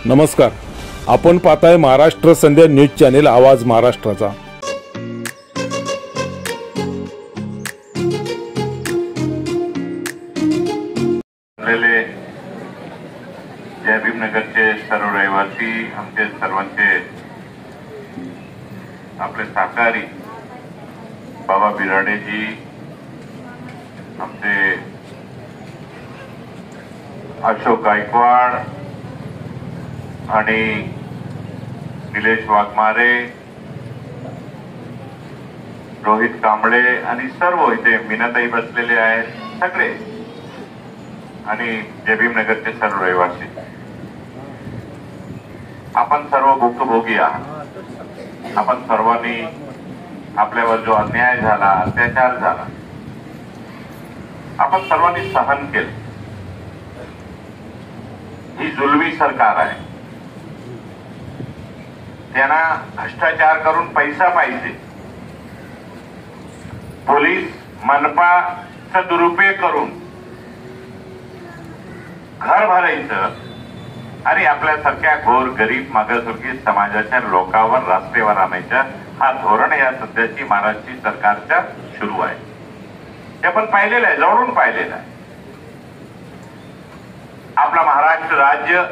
नमस्कार, आपण पाहताय महाराष्ट्र संध्या न्यूज चॅनेल आवाज महाराष्ट्राचा। जय भीमनगरचे सर्व रहिवासी, आमचे सर्वांचे आपले सहकारी बाबा बिराडेजी, आमचे अशोक गायकवाड आणि निलेश वाघमारे, रोहित कांबळे आणि सर्व इथे मीनाताई बसलेले आहेत सगळे, आणि जय भीमनगरचे सर्व रहिवासी, आपण सर्व भुक्तभोगी आहात। आपण सर्वांनी आपल्यावर जो अन्याय झाला, अत्याचार झाला, आपण सर्वांनी सहन केलं। ही जुलमी सरकार आहे, त्यांना भ्रष्टाचार करून पैसा पाहिजे, पोलीस मनपाचा दुरुपयोग करून घर भरायचं आणि आपल्यासारख्या घोर गरीब मागासवर्गीय समाजाच्या लोकांवर रास्तेवर आणायचं, हा धोरण या सध्याची महाराष्ट्र सरकारच्या सुरू आहे। ते आपण पाहिलेलं आहे, जवळून पाहिलेलं आहे। आपला महाराष्ट्र राज्य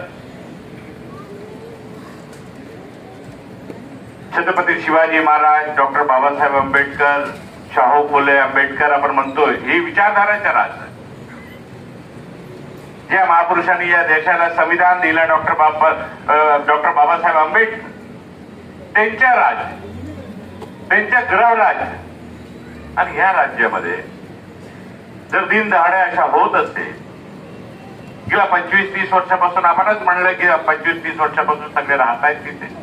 छत्रपती शिवाजी महाराज, डॉक्टर बाबासाहेब आंबेडकर, शाहू फुले आंबेडकर आपण म्हणतोय, ही विचारधाराचं राज्य आहे। ज्या महापुरुषांनी या देशाला संविधान दिलं, डॉक्टर बाबासाहेब आंबेडकर, त्यांच्या राज्य, त्यांच्या गृह राज्य, आणि ह्या राज्यामध्ये जर दिन दहाडे अशा होत असते, गेल्या 25-30 वर्षापासून आपणच म्हणलं की 25-30 वर्षापासून सगळे राहत आहेत तिथे,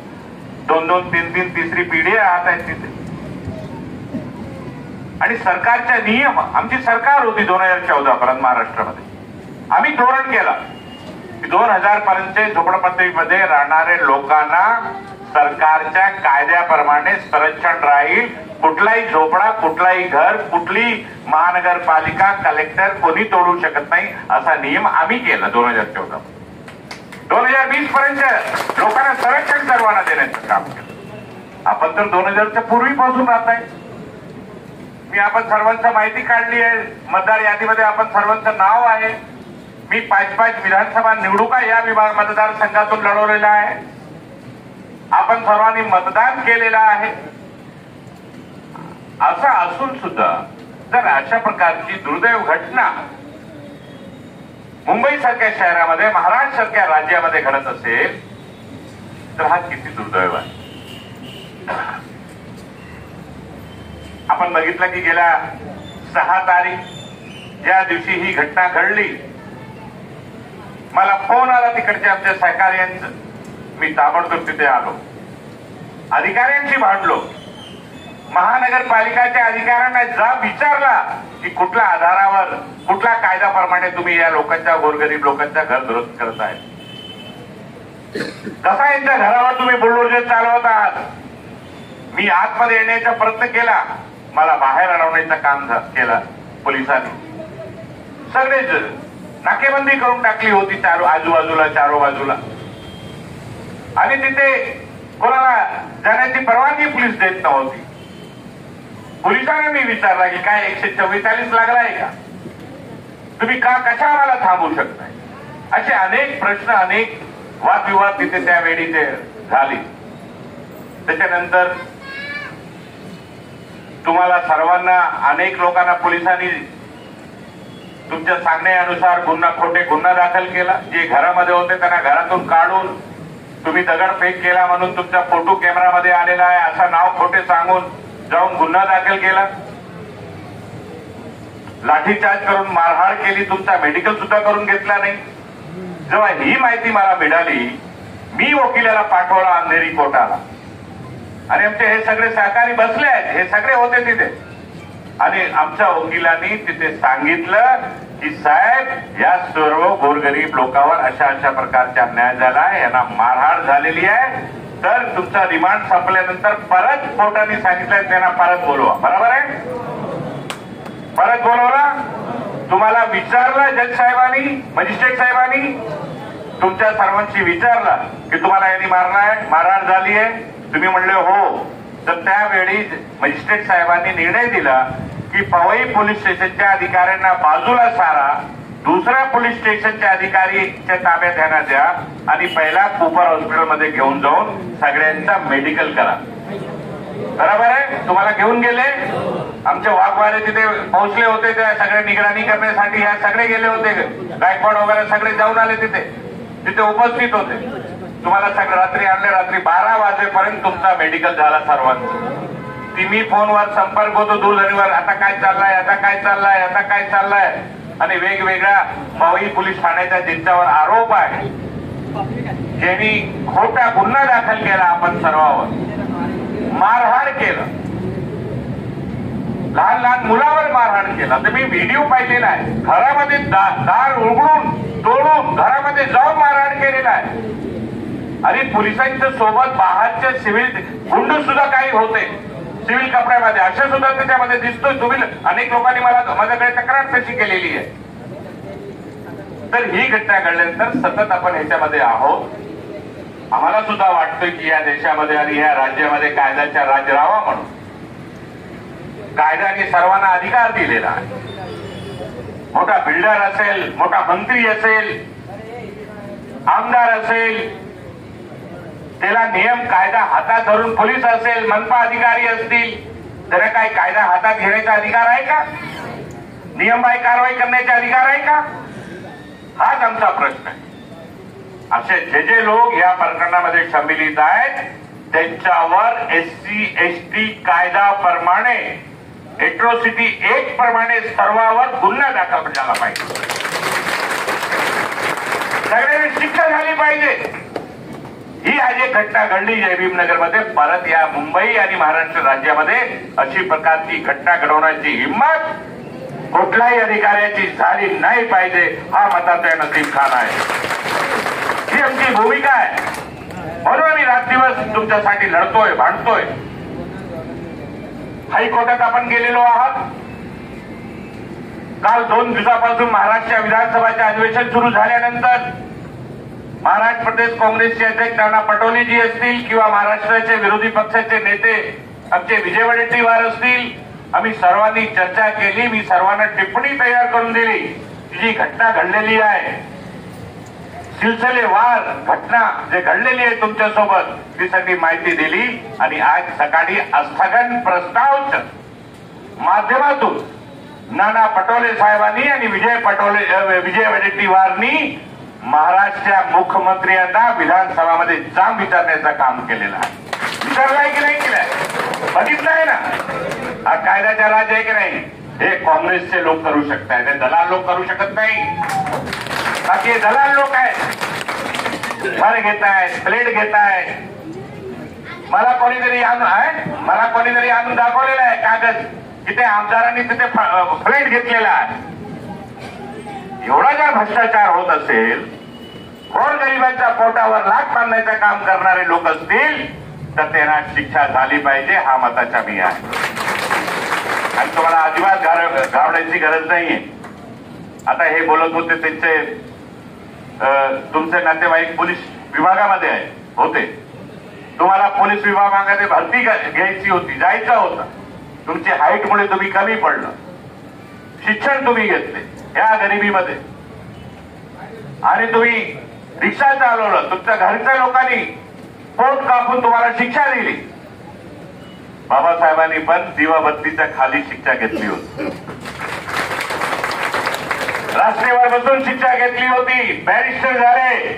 2-2, 3-3, तिसरी पिढी राहत आहेत तिथे, आणि सरकारच्या नियम, आमची सरकार होती 2014 पर्यंत महाराष्ट्रामध्ये, आम्ही धोरण केला की 2000 पर्यंत झोपडपट्टीमध्ये राहणारे लोकांना सरकारच्या कायद्याप्रमाणे संरक्षण राहील। कुठलाही झोपडा, कुठलाही घर, कुठली महानगरपालिका, कलेक्टर कोणी तोडू शकत नाही, असा नियम आम्ही केला 2014। 2020 पर्यंत लोकांना संरक्षण सर्वांना देण्याचं काम केलं। आपण तर 2000च्या पूर्वीपासून राहत आहे। मी आपण सर्वांची माहिती काढली आहे, मतदार यादीमध्ये आपण सर्वांचं नाव आहे। मी 5-5 विधानसभा निवडणुका या मतदारसंघातून लढवलेला आहे। आपण सर्वांनी मतदान केलेलं आहे। असं असून सुद्धा जर अशा प्रकारची दुर्दैव घटना मुंबई सारख्या शहरामध्ये, महाराष्ट्र सारख्या राज्यामध्ये घडत असेल तर हा किती दुर्दैव आहे। आपण बघितलं की गेल्या 6 तारीख ज्या दिवशी ही घटना घडली, मला फोन आला तिकडच्या आमच्या सहकार्यांचा, मी ताबडतोब तिथे आलो, अधिकाऱ्यांशी भांडलो, महानगरपालिकाच्या अधिकाऱ्यांना जा विचारला की कुठल्या आधारावर, कुठल्या कायद्याप्रमाणे तुम्ही या लोकांच्या, गोरगरीब लोकांच्या घर दुरुस्त करत आहे, कसा यांच्या घरावर तुम्ही बुलडोजर चालवत आहात। मी आतमध्ये येण्याचा प्रयत्न केला, मला बाहेर अडवण्याचं काम केलं पोलिसांनी। सगळेच नाकेबंदी करून टाकली होती आजूबाजूला, चारो बाजूला, आणि तिथे कोणाला जाण्याची परवानगी पोलीस देत नव्हती। पोलिसांना मी विचारला की काय 144 लागलाय का, तुम्ही कशा आम्हाला थांबवू शकताय, असे अनेक प्रश्न, अनेक वादविवाद तिथे त्यावेळी ते झाले। त्याच्यानंतर तुम्हाला सर्वांना, अनेक लोकांना पोलिसांनी तुमच्या सांगण्यानुसार खोटे गुन्हा दाखल केला। जे घरामध्ये होते त्यांना घरातून काढून तुम्ही दगडफेक केला म्हणून तुमचा फोटो कॅमेरामध्ये आलेला आहे असं नाव खोटे सांगून जाऊन गुन्हा दाखल केला। लाठीचार्ज करून मारहाण केली, तुमचा मेडिकल सुद्धा करून घेतला नाही। जेव्हा ही माहिती मला मिळाली, मी वकिलाला पाठवला अंधेरी कोर्टाला, आणि आमचे हे सगळे सहकारी बसले आहेत, हे सगळे होते तिथे, आणि आमच्या वकिलांनी तिथे सांगितलं की साहेब, या सर्व गोरगरीब लोकांवर अशा प्रकारचा अन्याय झाला आहे, यांना मारहाण झालेली आहे, तर तुमचा रिमांड संपल्यानंतर परत कोर्टाने सांगितलं त्यांना परत बोलवा। बरोबर आहे, परत बोलवला, तुम्हाला विचारलं जज साहेबांनी, मजिस्ट्रेट साहेबांनी, तुमच्या सर्वांशी विचारलं की तुम्हाला यांनी मारलाय, मारहाण झाली आहे, तुम्ही म्हणले हो, तर त्यावेळी मजिस्ट्रेट साहेबांनी निर्णय दिला की पवई पोलीस स्टेशनच्या अधिकाऱ्यांना बाजूला सारा, दुसऱ्या पोलीस स्टेशनच्या अधिकारीच्या ताब्यात यांना द्या आणि पहिला कूपर हॉस्पिटलमध्ये घेऊन जाऊन सगळ्यांचा मेडिकल करा. बरोबर आहे? तुम्हाला घेऊन गेले, आमचे वाघवारे तिथे पोहोचले होते, त्या सगळ्या निगराणी करण्यासाठी ह्या सगळे गेले होते, गायकवाड वगैरे सगळे जाऊन आले, तिथे उपस्थित होते. तुम्हाला सगळं रात्री आणले, रात्री 12 वाजेपर्यंत तुमचा मेडिकल झाला सर्वांचा. मी फोनवर संपर्क होतो दूरध्वनीवर, आता काय चाललाय, आता काय चाललाय, आता काय चाललाय, आणि वेगवेगळ्या पवई पोलीस ठाण्याच्या ज्यांच्यावर आरोप आहे, ज्यांनी खोटा गुन्हा दाखल केला आपण सर्वांवर, मारहाण केलं, लहान लहान मुलावर मारहाण केला. तर मी व्हिडिओ पाहिलेला आहे, घरामध्ये दार उघडून तोडून घरामध्ये जाऊन मारहाण केलेला आहे. आणि पोलिसांच्या सोबत बाहेरचे सिव्हिल गुंड सुद्धा काही होते सिव्हिल कपड्यामध्ये, अशा सुद्धा त्याच्यामध्ये दिसतोय. तुम्ही अनेक लोकांनी माझ्याकडे तक्रार तशी केलेली आहे. तर ही घटना घडल्यानंतर सतत आपण ह्याच्यामध्ये आहोत. आम्हाला सुद्धा वाटतं की या देशामध्ये आणि या राज्यामध्ये कायद्याचा राज राहावा म्हणून कायद्याने सर्वांना अधिकार दिलेला आहे. मोठा बिल्डर असेल, मोठा मंत्री असेल, आमदार असेल, त्याला नियम कायदा हातात धरून, पोलीस असेल, मनपा अधिकारी असतील, त्याला काय कायदा हातात घेण्याचा अधिकार आहे का? नियमबाह्य कारवाई करण्याचा अधिकार आहे का? हाच आमचा प्रश्न आहे. असे जे लोक या प्रकरणामध्ये संमिलित आहेत त्यांच्यावर SC ST कायद्याप्रमाणे, एट्रोसिटी 1 प्रमाणे सर्वांवर गुन्हा दाखल झाला पाहिजे. सगळ्यांनी शिक्षा झाली पाहिजे. ही आज एक घटना घडली जय भीमनगरमध्ये, परत या मुंबई आणि महाराष्ट्र राज्यामध्ये अशी प्रकारची घटना घडवण्याची हिंमत कुठल्याही अधिकाऱ्याची झाली नाही पाहिजे, हा मताचा नसीब खान आहे. ही आमची भूमिका आहे. म्हणून आम्ही रात्रदिवस तुमच्यासाठी लढतोय, भांडतोय. हायकोर्टात आपण गेलेलो आहात. काल 2 दिवसापासून महाराष्ट्र विधानसभाचे अधिवेशन सुरू झाल्यानंतर महाराष्ट्र प्रदेश काँग्रेसचे अध्यक्ष नाना पटोलेजी असतील किंवा महाराष्ट्राचे विरोधी पक्षाचे नेते आमचे विजय वडेट्टीवार असतील, आम्ही सर्वांनी चर्चा केली. मी सर्वांना टिप्पणी तयार करून दिली. जी घटना घडलेली आहे, सिलसिलेवार घटना जे घडलेली आहे तुमच्यासोबत, ती सगळी माहिती दिली. आणि आज सकाळी स्थगन प्रस्तावच्या माध्यमातून नाना पटोले साहेबांनी आणि विजय वडेट्टीवारनी महाराष्ट्राच्या मुख्यमंत्र्यांना विधानसभामध्ये जाम विचारण्याचं काम केलेलं आहे. विचारलाय की नाही केलाय? बघितलंय ना? हा कायद्याचा राज आहे की नाही? हे काँग्रेसचे लोक करू शकतात, हे दलाल लोक करू शकत नाही. बाकी हे दलाल लोक आहेत, घर घेत आहेत, प्लेट घेत आहेत. मला कोणीतरी आणून दाखवलेला आहे कागद की ते आमदारांनी तिथे फ्लेट घेतलेला आहे. एवढा जर भ्रष्टाचार होत असेल, गोरगरिबांच्या पोटावर लाथ बांधण्याचं काम करणारे लोक असतील तर त्यांना शिक्षा झाली पाहिजे, हा मताचा मी आहे. आणि तुम्हाला अजिबात घाबरण्याची गरज नाहीये. आता हे बोलत होते त्यांचे तुमचे नातेवाईक पोलीस विभागामध्ये होते. तुम्हाला पोलीस विभागामध्ये भरती घ्यायची होती, जायचं होतं. तुमची हाईटमुळे तुम्ही कमी पडलं, शिक्षण तुम्ही घेतले या गरिबीमध्ये, आणि तुम्ही रिक्षा चालवलं. तुमच्या घरच्या लोकांनी पोट कापून तुम्हाला शिक्षा दिली. बाबासाहेबांनी पण दिवाबत्तीच्या खाली शिक्षा घेतली होती, राष्ट्रीयवर बसून शिक्षा घेतली होती, बॅरिस्टर झाले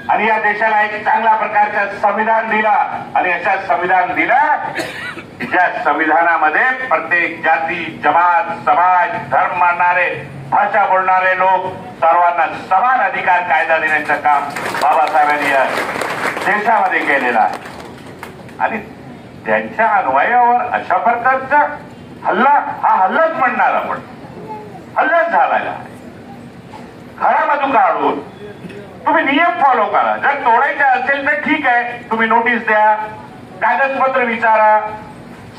आणि या देशाला एक चांगल्या प्रकारचं संविधान दिला. आणि अशा संविधान दिला ज्या संविधानामध्ये प्रत्येक जाती, जमात, समाज, धर्म मानणारे, भाषा बोलणारे लोक सर्वांना समान अधिकार कायदा देण्याचं काम बाबासाहेबांनी या देशामध्ये केलेलं आहे. आणि त्यांच्या अन्वयावर अशा प्रकारचा हल्ला, हा हल्लाच म्हणणार आपण, हल्लाच झालेला आहे. घरामधून काढून तुम्ही नियम फॉलो करा. जर तोडायचे असेल तर ठीक आहे, तुम्ही नोटीस द्या, कागदपत्र विचारा,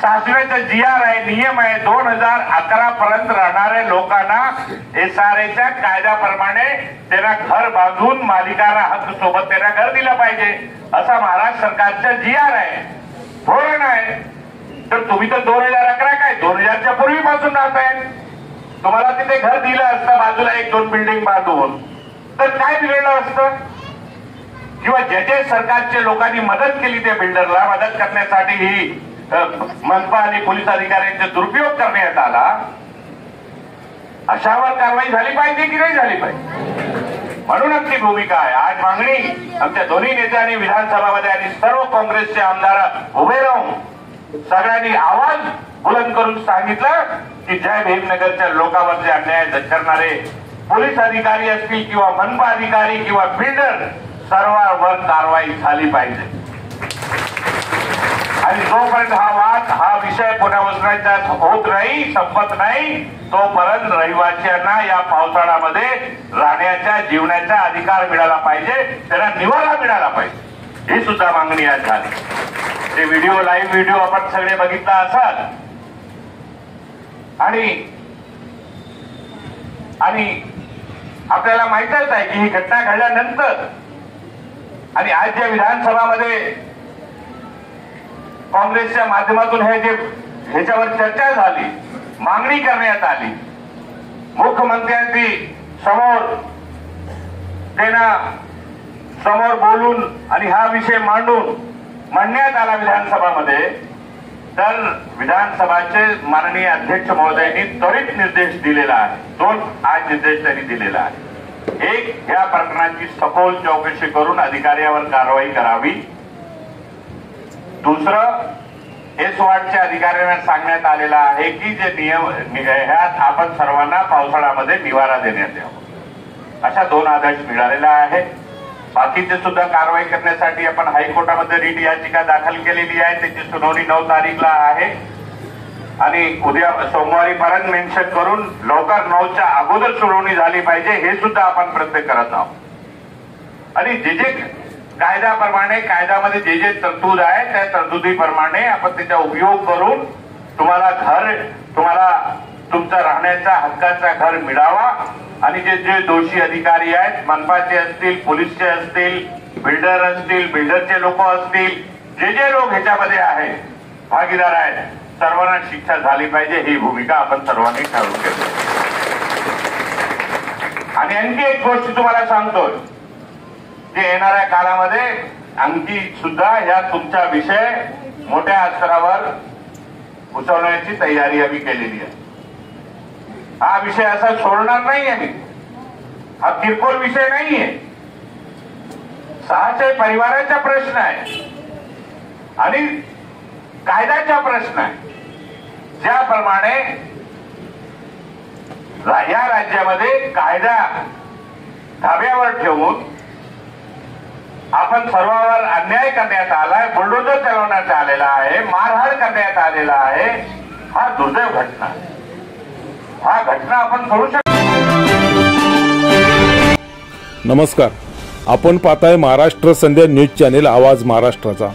शासनाचा GR आहे, नियम आहे, 2011 पर्यंत राहणाऱ्या लोकांना SRAच्या कायद्याप्रमाणे त्यांना घर बांधून मालिकाना हक्क सोबत त्यांना घर दिलं पाहिजे, असा महाराष्ट्र सरकारचा GR आहे, धोरण आहे. तर तुम्ही तर 2011 काय 2000च्या पूर्वीपासून राहताय. तुम्हाला तिथे घर दिलं असतं बाजूला 1-2 बिल्डिंग बांधून, तर काय बिघडलं असतं? किंवा जे सरकारच्या लोकांनी मदत केली त्या बिल्डरला मदत करण्यासाठी ही मनपा आणि पोलीस अधिकाऱ्यांचा दुरुपयोग करण्यात आला, अशावर कारवाई झाली पाहिजे की नाही झाली पाहिजे. म्हणून आमची भूमिका आहे. आज मागणी आमच्या दोन्ही नेत्यांनी विधानसभामध्ये आणि सर्व काँग्रेसचे आमदार उभे राहून सगळ्यांनी आवाज बुलंद करून सांगितलं की जय भीमनगरच्या लोकांवर जे अन्याय करणारे पोलीस अधिकारी असतील किंवा मनपा अधिकारी किंवा बिल्डर सर्वांवर कारवाई झाली पाहिजे. आणि जोपर्यंत हा विषय पुनर्वसनाचा होत नाही, संपत नाही, तोपर्यंत रहिवाशांना या पावसाळ्यामध्ये राहण्याचा जीवनाचा अधिकार मिळाला पाहिजे, त्यांना निवारा मिळाला पाहिजे, ही सुद्धा मागणी आज झाली. ते लाईव्ह व्हिडिओ आपण सगळे बघितला असाल. आणि आपल्याला माहितच आहे की ही घटना घडल्यानंतर आणि आज ज्या विधानसभामध्ये काँग्रेसच्या माध्यमातून ह्याच्यावर चर्चा झाली, मागणी करण्यात आली, मुख्यमंत्र्यांची समोर बोलून आणि हा विषय मांडण्यात आला विधानसभामध्ये, तर विधानसभाचे माननीय अध्यक्ष महोदयांनी त्वरित निर्देश दिलेला आहे. 2 आज निर्देश त्यांनी दिलेला आहे. एक, या प्रकरणाची सखोल चौकशी करून अधिकाऱ्यावर कारवाई करावी. दुसरं, SWATच्या अधिकाऱ्यांना सांगण्यात आलेलं आहे की जे नियम ह्यात आपण सर्वांना पावसाळ्यामध्ये निवारा देण्यात यावा, अशा 2 आदेश मिळालेला आहे. बाकीचे सुद्धा कारवाई करण्यासाठी आपण हायकोर्टामध्ये रिट याचिका दाखल केलेली आहे, त्याची सुनावणी 9 तारीखला आहे आणि उद्या सोमवारी पर्यंत मेन्शन करून लवकर 9च्या अगोदर सुनावणी झाली पाहिजे, हे सुद्धा आपण प्रयत्न करत आहोत. आणि जे कायद्यामध्ये जे तरतूद आहे त्या तरतुदीप्रमाणे आपण त्याचा उपयोग करून तुम्हाला तुमचा राहण्याचा हक्काचा घर मिळावा. आणि जे दोषी अधिकारी आहेत, मनपाचे असतील, पोलीसचे असतील, बिल्डर असतील, बिल्डरचे लोक असतील, जे लोक ह्याच्यामध्ये आहेत, भागीदार आहेत, सर्वांना शिक्षा झाली पाहिजे, ही भूमिका आपण सर्वांनी ठरवून घेतली. आणि आणखी एक गोष्ट तुम्हाला सांगतो की येणाऱ्या काळामध्ये आणखी सुद्धा ह्या तुमचा विषय मोठ्या स्तरावर उचलण्याची तयारी आम्ही केलेली आहे. हा विषय असा सोडणार नाही आम्ही. हा किरकोळ विषय नाहीये. 600 परिवाराचा प्रश्न आहे आणि कायद्याचा प्रश्न आहे. ज्याप्रमाणे या राज्यामध्ये कायदा धाब्यावर ठेवून आपण सर्वांवर अन्याय करण्यात आलाय, बुलडोजर चालवण्यात आलेला आहे, मारहाण करण्यात आलेला आहे, हा दुर्दैव घटना. हा घटना आपण करू शकतो. नमस्कार, आपण पाहताय महाराष्ट्र संध्या न्यूज चॅनेल आवाज महाराष्ट्राचा.